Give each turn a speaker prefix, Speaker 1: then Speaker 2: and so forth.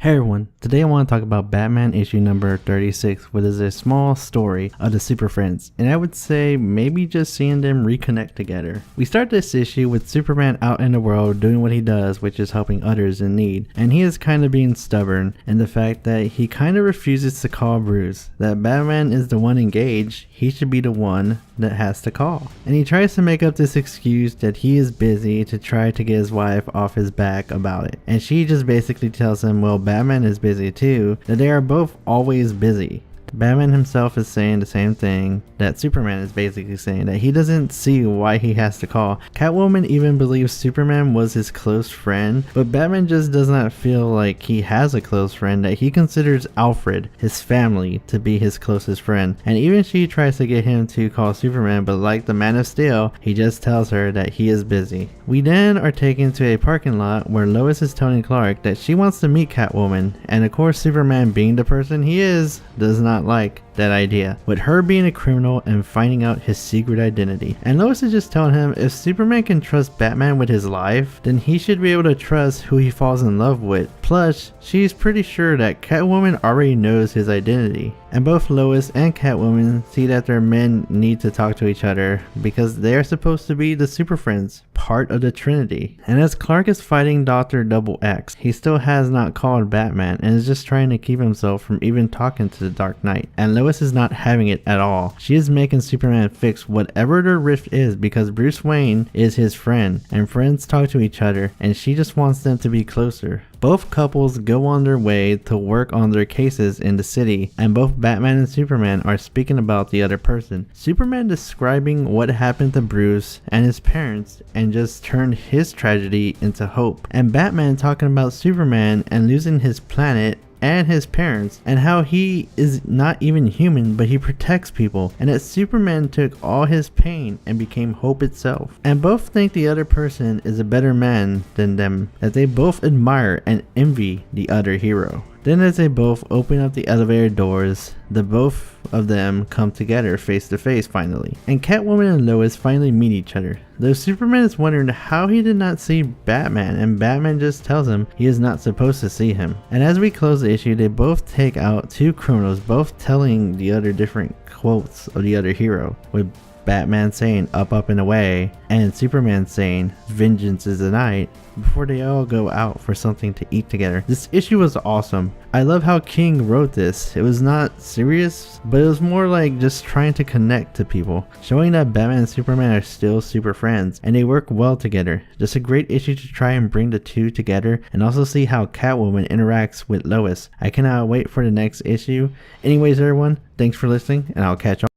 Speaker 1: Hey everyone, today I want to talk about Batman issue number 36, which is a small story of the Super Friends, and I would say maybe just seeing them reconnect together. We start this issue with Superman out in the world doing what he does, which is helping others in need, and he is kind of being stubborn in the fact that he kind of refuses to call Bruce, that Batman is the one engaged, he should be the one that has to call. And he tries to make up this excuse that he is busy to try to get his wife off his back about it, and she just basically tells him, well, Batman is busy too, that they are both always busy. Batman himself is saying the same thing that Superman is basically saying, that he doesn't see why he has to call. Catwoman even believes Superman was his close friend, but Batman just does not feel like he has a close friend, that he considers Alfred, his family, to be his closest friend. And even she tries to get him to call Superman, but like the Man of Steel, he just tells her that he is busy. We then are taken to a parking lot where Lois is telling Clark that she wants to meet Catwoman, and of course Superman, being the person he is, does not like that idea, with her being a criminal and finding out his secret identity. And Lois is just telling him if Superman can trust Batman with his life, then he should be able to trust who he falls in love with. Plus, she's pretty sure that Catwoman already knows his identity. And both Lois and Catwoman see that their men need to talk to each other because they're supposed to be the Super Friends, part of the Trinity. And as Clark is fighting Dr. Double X, he still has not called Batman and is just trying to keep himself from even talking to the Dark Knight. And Lois is not having it at all. She is making Superman fix whatever their rift is because Bruce Wayne is his friend, and friends talk to each other, and she just wants them to be closer. Both couples go on their way to work on their cases in the city, and both Batman and Superman are speaking about the other person. Superman describing what happened to Bruce and his parents and just turned his tragedy into hope. And Batman talking about Superman and losing his planet and his parents, and how he is not even human but he protects people, and that Superman took all his pain and became hope itself. And both think the other person is a better man than them, that they both admire and envy the other hero. Then as they both open up the elevator doors, the both of them come together face to face finally. And Catwoman and Lois finally meet each other, though Superman is wondering how he did not see Batman, and Batman just tells him he is not supposed to see him. And as we close the issue, they both take out two criminals, both telling the other different quotes of the other hero, with Batman saying up up and away and Superman saying vengeance is the night, before they all go out for something to eat together. This issue was awesome. I love how King wrote this. It was not serious, but it was more like just trying to connect to people, showing that Batman and Superman are still super friends and they work well together. Just a great issue to try and bring the two together and also see how Catwoman interacts with Lois. I cannot wait for the next issue. Anyways everyone, thanks for listening and I'll catch you